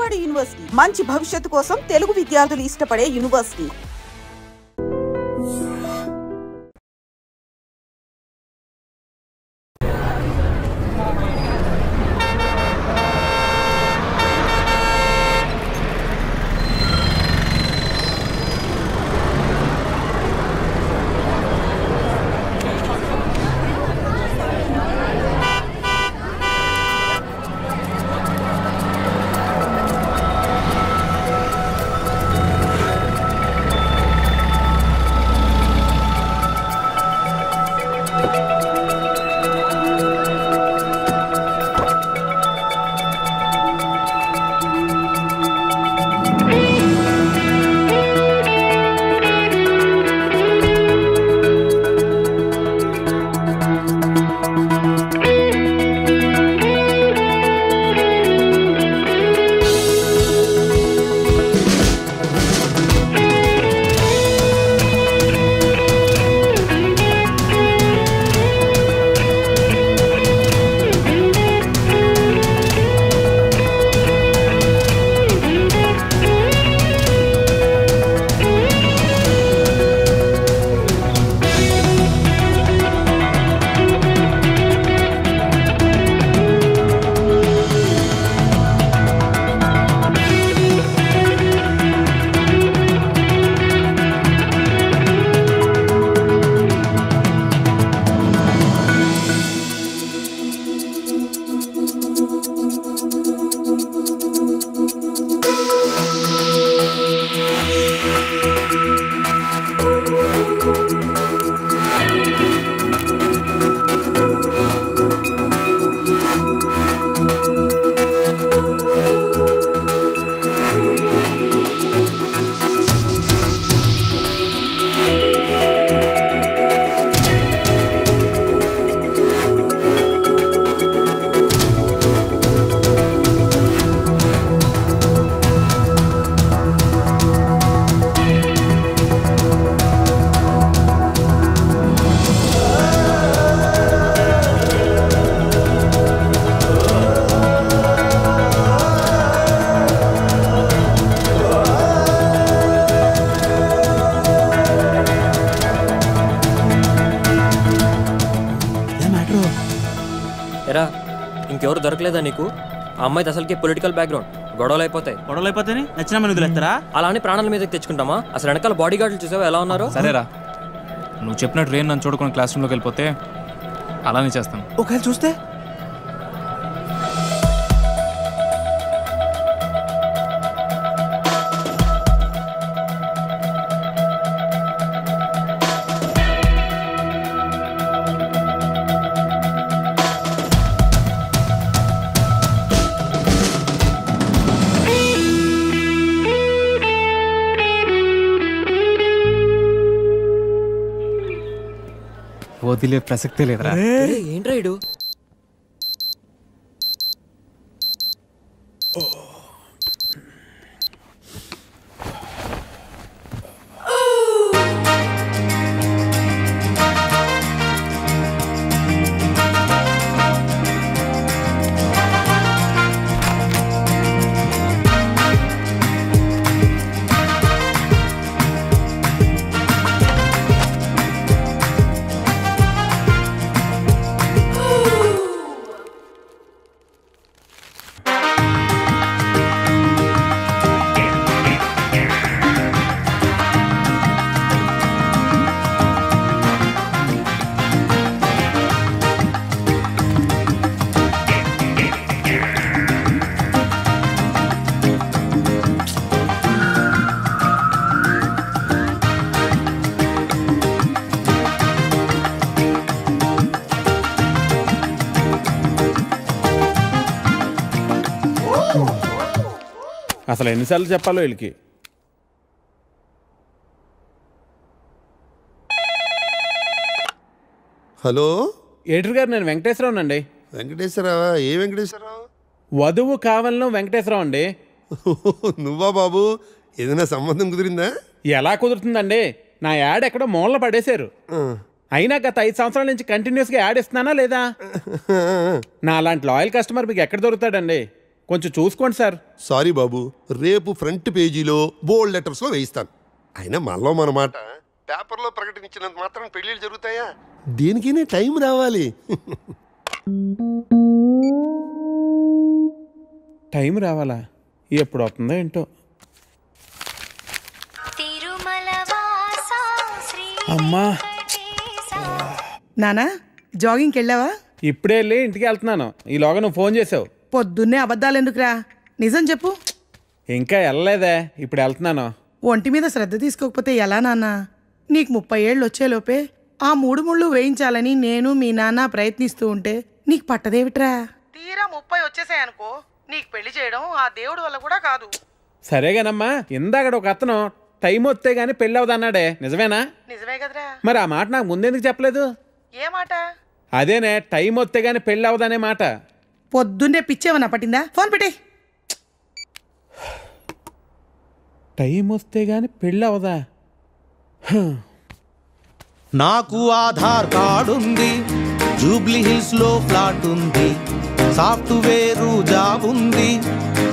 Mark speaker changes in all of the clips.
Speaker 1: Vijayawada university మంచి భవిష్యత్తు కోసం తెలుగు విద్యార్థులు ఇష్టపడే యూనివర్సిటీ.
Speaker 2: ఇంకెవరు దొరకలేదా నీకు? ఆ అమ్మాయిది అసలుకి పొలిటికల్ బ్యాక్గ్రౌండ్. గొడవలు అయిపోతాయి నచ్చిన మన వదిలేస్తారా? అలా అని ప్రాణాల మీదకి తెచ్చుకుంటామా? అసలు వెనకాల బాడీ గార్డులు చూసావా ఎలా ఉన్నారో?
Speaker 3: సరేరా, నువ్వు చెప్పినట్టు రేన్ నన్ను చూడకుండా క్లాస్ రూమ్లోకి వెళ్ళిపోతే అలానే చేస్తాను.
Speaker 4: ఒకవేళ చూస్తే
Speaker 3: వదిలే ప్రసక్తే లేదురా.
Speaker 2: ఏంట్రా ఇడు?
Speaker 4: అసలు ఎన్నిసార్లు చెప్పాలో వీళ్ళకి.
Speaker 5: హలో
Speaker 4: ఎడిటర్ గారు, నేను వెంకటేశ్వరరావు అండి.
Speaker 5: వెంకటేశ్వరరావా? ఏ వెంకటేశ్వరరావు?
Speaker 4: వధువు కావాలను వెంకటేశ్వరరావు అండి.
Speaker 5: నువ్వా బాబు? ఏదైనా సంబంధం కుదిరిందా?
Speaker 4: ఎలా కుదురుతుందండి? నా యాడ్ ఎక్కడో మూలన పడేశారు. అయినా గత 5 సంవత్సరాల నుంచి కంటిన్యూస్గా యాడ్ ఇస్తున్నానా లేదా? నా అలాంటి లాయల్ కస్టమర్ మీకు ఎక్కడ దొరుకుతాడండి? కొంచెం చూసుకోండి సార్.
Speaker 5: సారీ బాబు, రేపు ఫ్రంట్ పేజీలో బోల్డ్ లెటర్స్లో వేయిస్తాను. అయినా మనలో మన మాట పేపర్లో ప్రకటించినంత మాత్రం పెళ్ళిళ్ళు జరుగుతాయా? దేనికైనా టైం రావాలి.
Speaker 4: టైం రావాలా? ఎప్పుడు వస్తుందో ఏంటో. అమ్మా
Speaker 6: నానా, జాగింగ్కి వెళ్ళావా?
Speaker 4: ఇప్పుడే వెళ్ళి ఇంటికి వెళ్తున్నాను. ఈలోగా నువ్వు ఫోన్ చేసావు.
Speaker 6: పొద్దున్నే అబద్ధాలు ఎందుకురా, నిజం చెప్పు.
Speaker 4: ఇంకా వెళ్ళలేదే, ఇప్పుడు వెళ్తున్నాను.
Speaker 6: ఒంటి మీద శ్రద్ధ తీసుకోకపోతే ఎలా నాన్న? నీకు 30 ఏళ్ళు వచ్చేలోపే ఆ 3 ముళ్ళు వేయించాలని నేను మీ నాన్న ప్రయత్నిస్తూ ఉంటే నీకు పట్టదేవిట్రా? తీరా 30 వచ్చేసాయనుకో, నీకు పెళ్లి చేయడం ఆ దేవుడి వల్ల కూడా కాదు.
Speaker 4: సరేగానమ్మా, ఇందాక ఒక అతను టైం వస్తే గానీ పెళ్ళి అవదన్నాడే, నిజమేనా?
Speaker 6: నిజమే కదరా.
Speaker 4: మరి ఆ మాట నాకు ముందెందుకు చెప్పలేదు?
Speaker 6: ఏ మాట?
Speaker 4: అదేనే, టైం వస్తే గానీ పెళ్ళి అవదనే మాట.
Speaker 6: పొద్దున్నే పిచ్చేవన్నా పట్టిందా? ఫోన్ పెట్టే.
Speaker 4: టైం వస్తే గానీ పెళ్ళి అవదా?
Speaker 7: నాకు ఆధార్ కార్డు ఉంది, జూబ్లీ హిల్స్ లో ఫ్లాట్ ఉంది, సాఫ్ట్వేర్ జాబ్ ఉంది,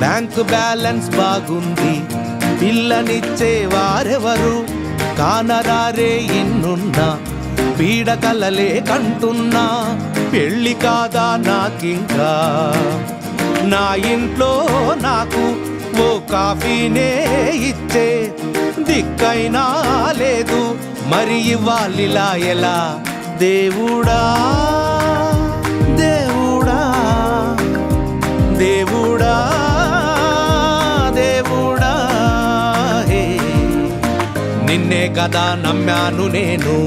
Speaker 7: బ్యాంక్ బ్యాలెన్స్ బాగుంది, పిల్లనిచ్చే వారెవరు కానరారే ఇన్నున్నా, పీడకలలే కంటున్నా, పెళ్ళి కాదా నాకింకా, నా ఇంట్లో నాకు ఓ కాఫీనే ఇచ్చే దిక్కైనా లేదు, మరి ఇవ్వాలిలా ఎలా? దేవుడా దేవుడా దేవుడా దేవుడా, హే నిన్నే కదా నమ్మాను నేను,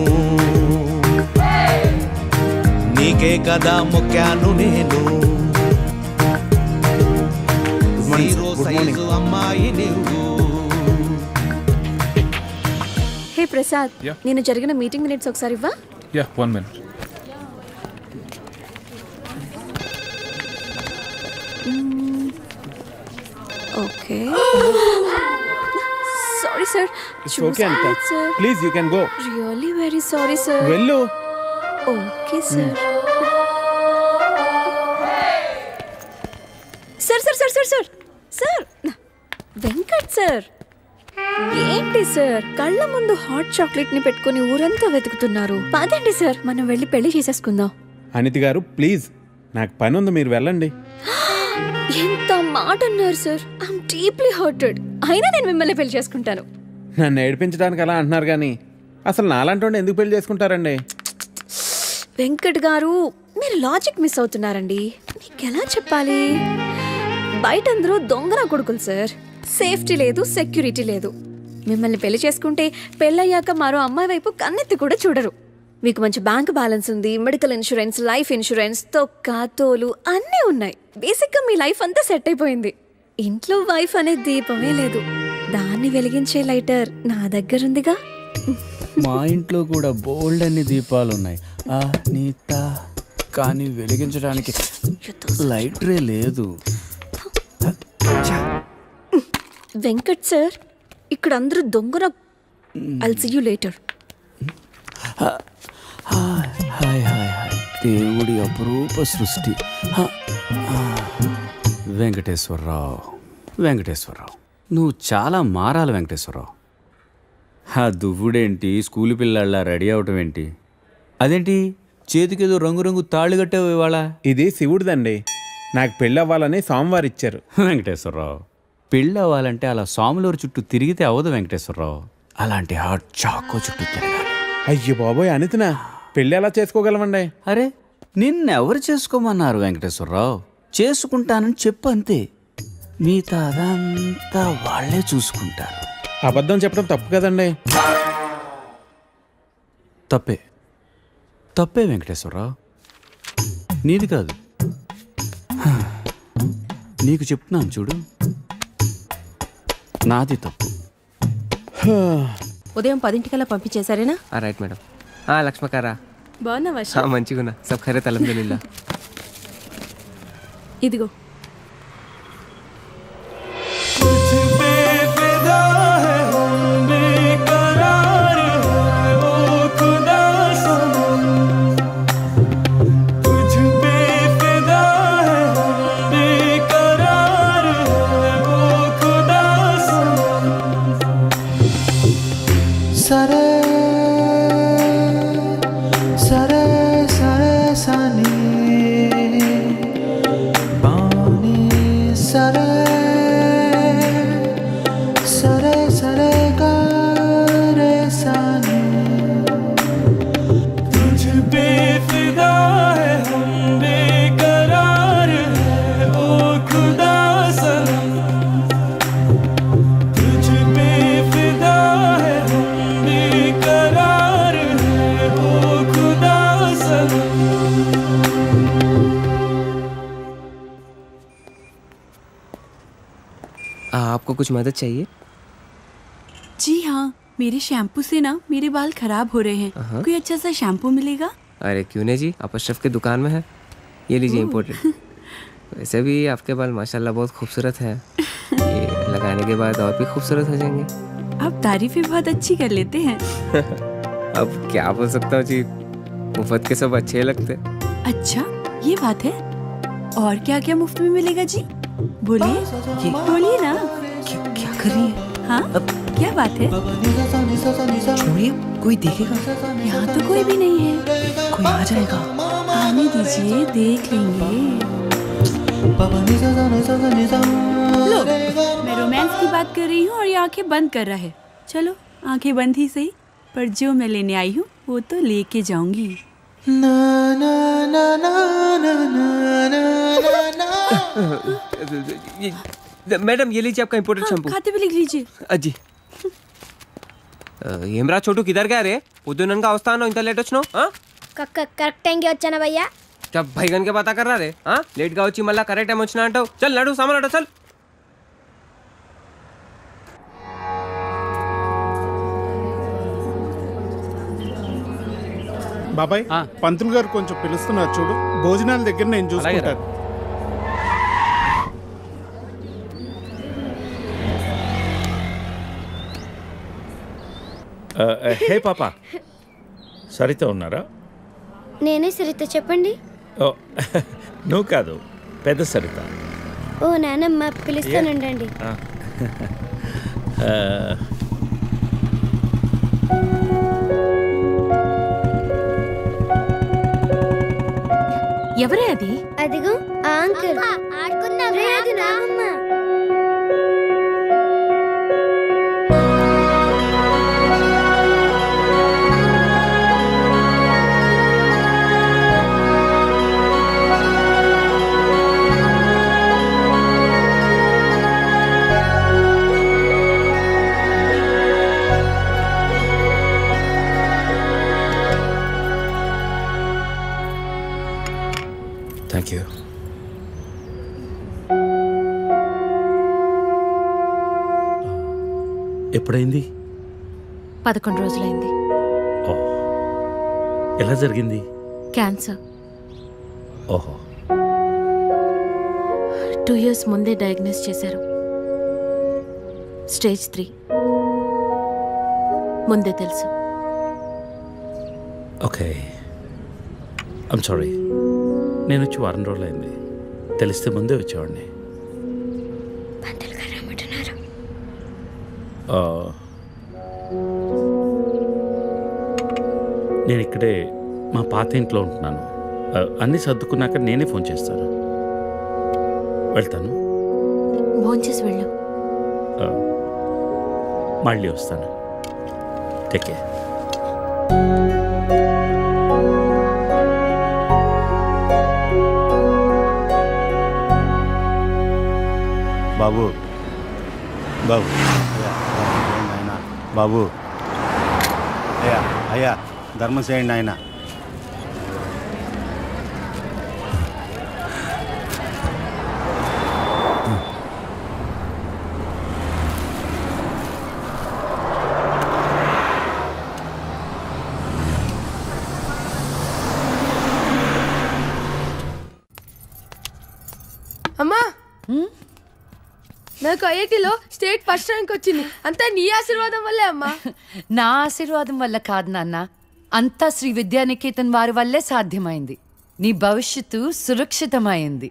Speaker 7: నీకే కదా మొక్కాను నేను, జీరో సైజు అమ్మాయి నువ్వు.
Speaker 8: హే ప్రసాద్, నేను జరిగిన మీటింగ్ మినిట్స్ ఒకసారి ఇవ్వా?
Speaker 3: Yeah, 1 minute.
Speaker 8: Okay. Sorry sir.
Speaker 4: Okay అంట. Please you can go.
Speaker 8: Really very sorry sir.
Speaker 4: వెళ్ళు.
Speaker 8: Okay sir. Sir sir sir sir sir sir Venkat sir, ఏంటి సార్ కళ్ళ ముందు హాట్ చాక్లెట్ ని పెట్టుకుని ఊరంతా వెతుకుతున్నారు? పదండి సార్, మనం వెళ్ళి పెళ్లి చేసేసుకుందాం.
Speaker 4: అనితి గారు ప్లీజ్, నాకు పని ఉంది, మీరు వెళ్ళండి.
Speaker 8: ఎంత మాట అన్నారు సార్, ఐఎమ్ డీప్లీ హర్టెడ్. అయినా నేను మిమ్మల్ని పెళ్లి చేసుకుంటాను.
Speaker 4: నన్ను ఏడిపించడానికి అలా అంటున్నారు కానీ అసలు నాలాంటి ఎందుకు పెళ్లి చేసుకుంటారండి?
Speaker 8: వెంకట్ గారు, మీరు లాజిక్ మిస్ అవుతున్నారండి. నీకెలా చెప్పాలి? బయట అందరూ దొంగన కొడుకులు సార్. సేఫ్టీ లేదు, సెక్యూరిటీ లేదు. మిమ్మల్ని పెళ్లి చేసుకుంటే పెళ్ళయ్యాక మరో అమ్మాయి వైపు కన్నెత్తి కూడా చూడరు. మీకు మంచి బ్యాంక్ బ్యాలెన్స్ ఉంది, మెడికల్ ఇన్సూరెన్స్, లైఫ్ ఇన్సూరెన్స్, తొక్క తోలు అన్నీ ఉన్నాయి. బేసిక్గా మీ లైఫ్ అంతా సెట్ అయిపోయింది. ఇంట్లో వైఫ్ అనే దీపమే లేదు, దాన్ని వెలిగించే లైటర్ నా దగ్గరుందిగా.
Speaker 9: మా ఇంట్లో కూడా బోల్డ్ అన్ని దీపాలున్నాయి నీత, కానీ వెలిగించడానికి లైటరే లేదు.
Speaker 8: వెంకట్ సార్, ఇక్కడ అందరూ దొంగన. I'll see you later.
Speaker 9: Hi hi hi, దేవుడి అపురూప సృష్టి. వెంకటేశ్వరరావు, వెంకటేశ్వరరావు, నువ్వు చాలా మారాలి వెంకటేశ్వరరావు. ఆ దువ్వుడేంటి, స్కూల్ పిల్లల్లా రెడీ అవటం ఏంటి? అదేంటి చేతికేదో రంగురంగు తాళ్ళు కట్టావు ఇవాళ?
Speaker 4: ఇది శివుడిదండి, నాకు పెళ్ళి అవ్వాలని స్వామివారు ఇచ్చారు.
Speaker 9: వెంకటేశ్వరరావు, పెళ్ళి అవ్వాలంటే అలా స్వాములూరు చుట్టూ తిరిగితే అవ్వదు వెంకటేశ్వరరావు, అలాంటి హాట్ చాకో చుట్టూ తిరగాలి.
Speaker 4: అయ్యో బాబోయ్, అనితినా పెళ్ళి ఎలా చేసుకోగలమండి?
Speaker 9: అరే నిన్నెవరు చేసుకోమన్నారు వెంకటేశ్వరరావు? చేసుకుంటానని చెప్పు అంతే, మిగతా అదంతా వాళ్ళే చూసుకుంటారు.
Speaker 4: అబద్ధం చెప్పడం తప్పు కదండి.
Speaker 9: తప్పే, తప్పే వెంకటేశ్వరరావు, నీది కాదు. నీకు చెప్తున్నాను చూడు, నాది తప్పు.
Speaker 10: ఉదయం 10 పంపించేశారేనా?
Speaker 2: Right madam. లక్ష్మకారా
Speaker 10: బాగున్నావా?
Speaker 2: మంచిగున్నా, సబ్ ఖైరత్ అల్హమ్దులిల్లాహ్.
Speaker 10: ఇదిగో
Speaker 2: आपको कुछ मदद चाहिए?
Speaker 11: जी हाँ, मेरे शैम्पू से ना मेरे बाल खराब हो रहे हैं। कोई अच्छा सा शैम्पू मिलेगा?
Speaker 2: अरे क्यों नहीं जी, आप अशरफ की दुकान में है, ये लीजिए इम्पोर्टेड। वैसे भी आपके बाल माशाल्लाह बहुत खूबसूरत है, ये लगाने के बाद और भी खूबसूरत हो जाएंगे।
Speaker 11: आप तारीफें बहुत अच्छी कर लेते हैं।
Speaker 2: अब क्या बोल सकता हूँ जी, मुफ्त के सब अच्छे लगते।
Speaker 11: अच्छा ये बात है। और क्या क्या मुफ्त में मिलेगा जी? बोलिए बोलिए ना।
Speaker 2: क्या कर रही है?
Speaker 11: हाँ क्या बात है?
Speaker 2: छोड़िए, कोई देखेगा।
Speaker 11: यहाँ तो कोई भी नहीं है।
Speaker 2: कोई आ जाएगा।
Speaker 11: आने दीजिए, देख लेंगे। लो, मैं रोमांस की बात कर रही हूँ और ये आंखें बंद कर रहा है। चलो आंखें बंद ही सही, पर जो मैं लेने आई हूँ वो तो लेके जाऊंगी।
Speaker 2: मैडम ये लीजिए आपका इम्पोर्टेड शैम्पू।
Speaker 11: खाते भी लिख लीजिए।
Speaker 2: अजी ఏమ్రా చోటు కిధర్ గా రే పొద్దుననగా వస్తాను ఇంత లేట్ వచ్చాను
Speaker 12: కరెక్ట్ టైంకి వచ్చానా భయ్యా
Speaker 2: क्या भैगन के बात कर रहा रे लेट గా వచ్చి మళ్ళా కరెక్ట్ టైం వచ్చినా అంటావు చల్ నడు సామాన్ అట చల్
Speaker 4: బాబాయ్ పంతులు గారు కొంచెం పిలుస్తున్నారు చూడు, భోజనాల దగ్గర నేను చూసుకుంటాను.
Speaker 13: హే పాపా, సరిత ఉన్నారా?
Speaker 12: నేనే సరిత, చెప్పండి.
Speaker 13: నువ్వు కాదు, పెద్ద సరిత.
Speaker 12: ఓ నానమ్మ, పిలుస్తానండి.
Speaker 10: ఎవరే అది?
Speaker 12: అదిగో ఆ అంకుల్. ఆడుకుందాం రే, అది నానమ్మ.
Speaker 13: Thank you. ఎప్పుడైంది?
Speaker 10: 11 రోజులైంది.
Speaker 13: ఎలా జరిగింది?
Speaker 10: క్యాన్సర్.
Speaker 13: ఓహో.
Speaker 10: 2 years ముందే డయాగ్నోస్ చేశారు. స్టేజ్ 3. ముందే తెలుసు.
Speaker 13: Okay, I'm sorry. నేను వచ్చి 1 రోజులు అయింది. తెలిస్తే ముందే వచ్చేవాడిని. నేను ఇక్కడే మా పాత ఇంట్లో ఉంటున్నాను. అన్నీ సర్దుకున్నాక నేనే ఫోన్ చేస్తాను. వెళ్తాను.
Speaker 10: భోంచేసి వెళ్ళు.
Speaker 13: మళ్ళీ వస్తాను. Take care.
Speaker 14: బాబు బాబు ఆయన బాబు, అయ్యా అయ్యా ధర్మం చేయండి ఆయన.
Speaker 15: అమ్మా, నాకు ఐఐటీలో స్టేట్ ఫస్ట్ ర్యాంక్ వచ్చింది. అంతా నీ ఆశీర్వాదం వల్లే అమ్మా.
Speaker 16: నా ఆశీర్వాదం వల్ల కాదు నాన్న, అంతా శ్రీ విద్యానికేతన్ వారి వల్లే సాధ్యమైంది. నీ భవిష్యత్తు సురక్షితమైంది.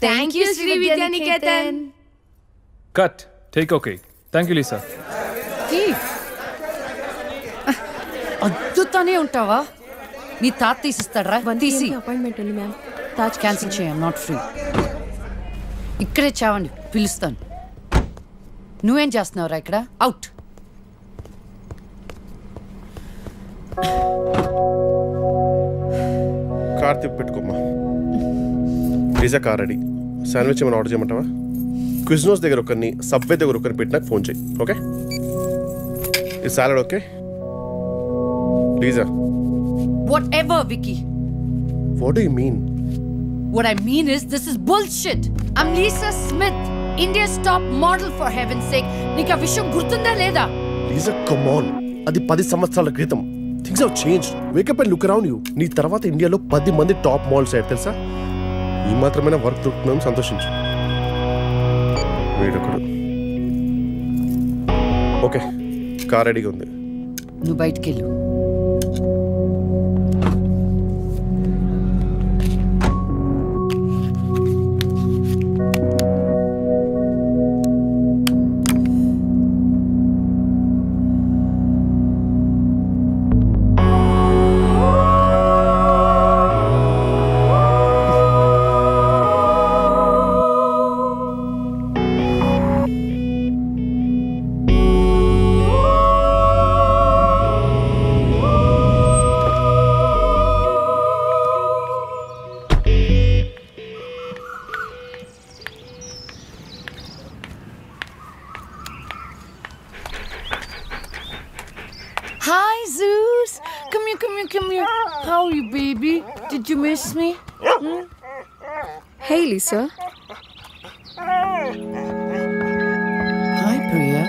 Speaker 15: Thank you Sri Vidyanikethan.
Speaker 3: Cut. Take okay. Thank you Lisa.
Speaker 16: అద్దుతానే ఉంటావా? నీ తాత తీసిస్తాడరా? తీసి.
Speaker 10: అపాయింట్మెంట్ ఉంది మ్యామ్.
Speaker 16: తాజ్ క్యాన్సిల్ చేయం, నాట్ ఫ్రీ. ఇక్కడే చావండి, పిలుస్తాను. నువ్వేం చేస్తున్నావురా ఇక్కడ? అవుట్.
Speaker 17: కార్ తిప్పి పెట్టుకోమ్మా. Pizza car ready. శాండ్విచ్ ఏమైనా ఆర్డర్ చేయమంటావా? క్విజ్నోస్ దగ్గర ఒకరిని, సబ్వే దగ్గర ఒకరిని పెట్టి నాకు ఫోన్ చేయి. ఓకే? ఈ salad okay? Pizza.
Speaker 16: Whatever, Vicky.
Speaker 17: What do you mean?
Speaker 16: What I mean is, this is bullshit. I'm Lisa Smith. India's top model for heaven's sake. నీకు ఆ విషయం గుర్తుందా లేదా?
Speaker 17: లీజా కమ్ ఆన్, అది 10 సంవత్సరాల క్రితం. Things have changed. Wake up and look around you. నీ తర్వాత ఇండియాలో 10 మంది టాప్ మోడల్స్ అయ్యారు తెలుసా? ఈ మాత్రమైనా వర్క్ దొరుకుతుందని సంతోషించు. వీడొకడు. ఓకే, కార్ రెడీగా ఉంది.
Speaker 16: నువ్వు బయటికి వెళ్ళు. Hi, Zeus. Come here. How are you, baby? Did you miss me?
Speaker 8: Hey, Lisa.
Speaker 16: Hi, Priya.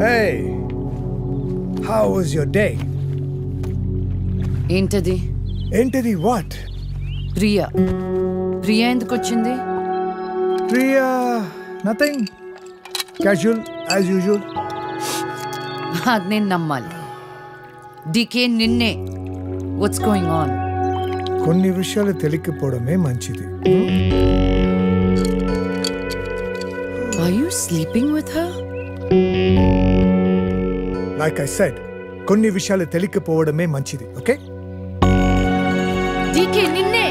Speaker 18: Hey, how was your day?
Speaker 16: ఏంటది?
Speaker 18: ఏంటది what?
Speaker 16: ప్రియా ఎందుకు వచ్చింది?
Speaker 18: Priya, nothing. Casual as usual.
Speaker 16: అది నేను నమ్మాలి. డీకే నిన్నే. What's going on?
Speaker 18: కొన్ని విషయాలు తెలియకపోవడమే మంచిది.
Speaker 16: Are you sleeping with her?
Speaker 18: Like I said, కొన్ని విషయాలు తెలియకపోవడమే మంచిది. ఓకే?
Speaker 16: డీకే నిన్నే.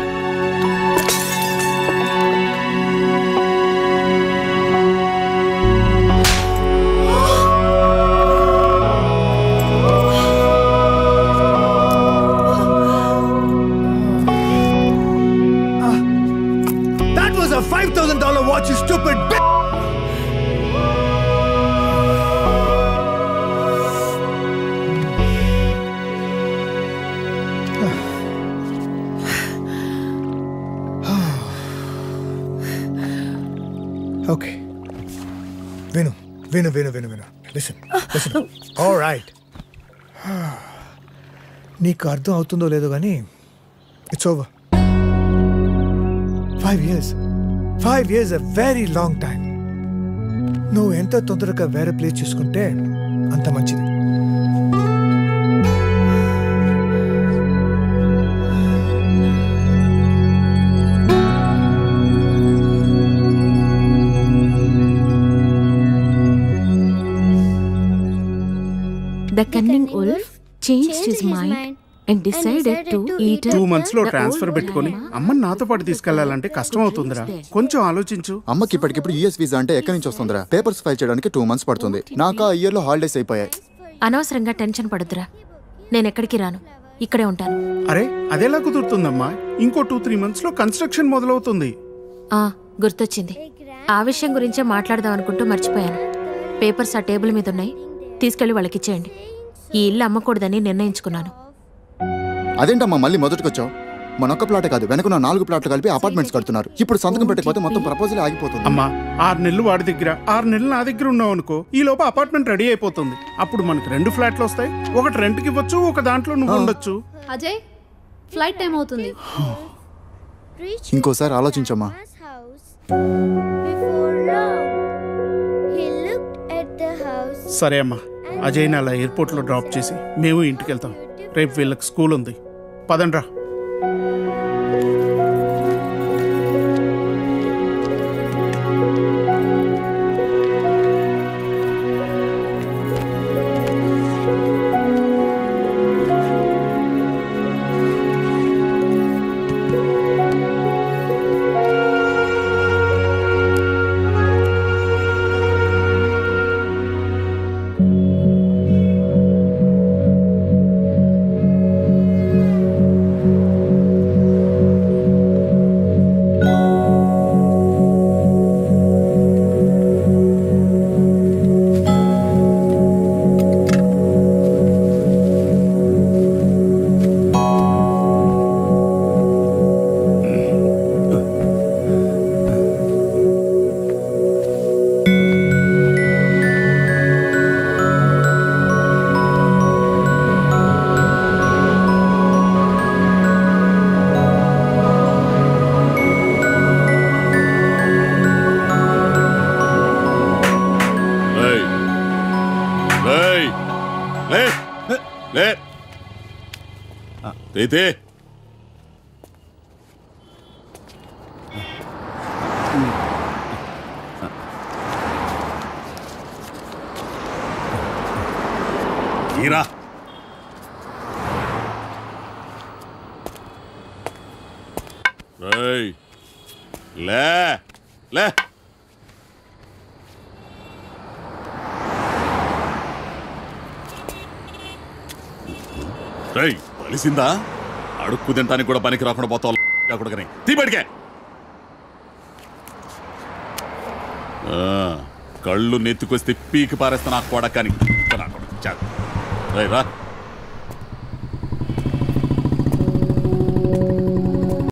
Speaker 18: That was a $5,000 watch, you stupid bitch! Okay. Vinu. Listen. All right. నీకు అర్థం అవుతుందో లేదో కానీ it's over. 5 years. 5 years a very long time. నువ్వు ఎంత తొందరగా వేరే ప్లేస్ చూసుకుంటే అంత మంచిది.
Speaker 10: The cunning wolf changed his mind and decided to eat
Speaker 13: 2 months లో ట్రాన్స్ఫర్ పెట్టుకొని అమ్మని నాతో పాటు తీసుకెళ్లాలంటే కష్టం అవుతుందిరా. కొంచెం ఆలోచించు.
Speaker 19: అమ్మకి ఇప్పటికిప్పుడు యూఎస్ వీసా అంటే ఎక్కడి నుంచి వస్తుందిరా? పేపర్స్ ఫైల్ చేయడానికి 2 months పడుతుంది. నాకు ఆ ఇయర్ లో హాలిడేస్ అయిపోయాయి.
Speaker 10: అనవసరంగా టెన్షన్ పడొద్దురా. నేను ఎక్కడికి రాను, ఇక్కడే ఉంటాను.
Speaker 13: అరే అదెలా కుదురుతుందమ్మా? ఇంకో 2-3 months లో కన్స్ట్రక్షన్ మొదలవుతుంది.
Speaker 10: గుర్తొచ్చింది. ఆ విషయం గురించే మాట్లాడదాం అనుకుంటూ మర్చిపోయాను. పేపర్స్ ఆ టేబుల్ మీద ఉన్నాయి, తీసుకెళ్లి వాళ్ళకి ఇచ్చేయండి. ఈ ఇల్లు అమ్మకూడదని నిర్ణయించుకున్నాను.
Speaker 19: అదేంటమ్మా మళ్ళీ మొదటికొచ్చావు? మనొక్క ప్లాట్ కాదు, వెనకున్న 4 ప్లాట్లు కలిపి అపార్ట్మెంట్స్ కడుతున్నారు. ఇప్పుడు సంతకం పెట్టకపోతే మొత్తం ప్రపోజల్ ఆగిపోతుంది.
Speaker 13: అమ్మా 6 నెలలు వాడి దగ్గర, 6 నెలలు నా దగ్గర ఉన్నావు అనుకో, ఈ లోపు అపార్ట్మెంట్ రెడీ అయిపోతుంది. అప్పుడు మనకు 2 ఫ్లాట్లు వస్తాయి. ఒకటి రెంట్కి ఇవ్వచ్చు, ఒక దాంట్లో నువ్వు ఉండొచ్చు.
Speaker 20: అజయ్, ఫ్లైట్ టైం అవుతుంది.
Speaker 19: ఇంకోసారి ఆలోచించమ్మా.
Speaker 13: సరే అమ్మా, అజయ్ని అలా ఎయిర్పోర్ట్లో డ్రాప్ చేసి మేము ఇంటికి వెళ్తాం. రేపు వీళ్ళకి స్కూల్ ఉంది. పదండ్రా.
Speaker 21: లే లే తేతే ఈరా లే లే తెలిసిందా అడుక్కు తింటానికి కూడా పనికి రాకుండా పోతావు కొడుకని తీపడికే కళ్ళు నెత్తుకొస్తే పీకి పారేస్తా నాకు కొడకని రా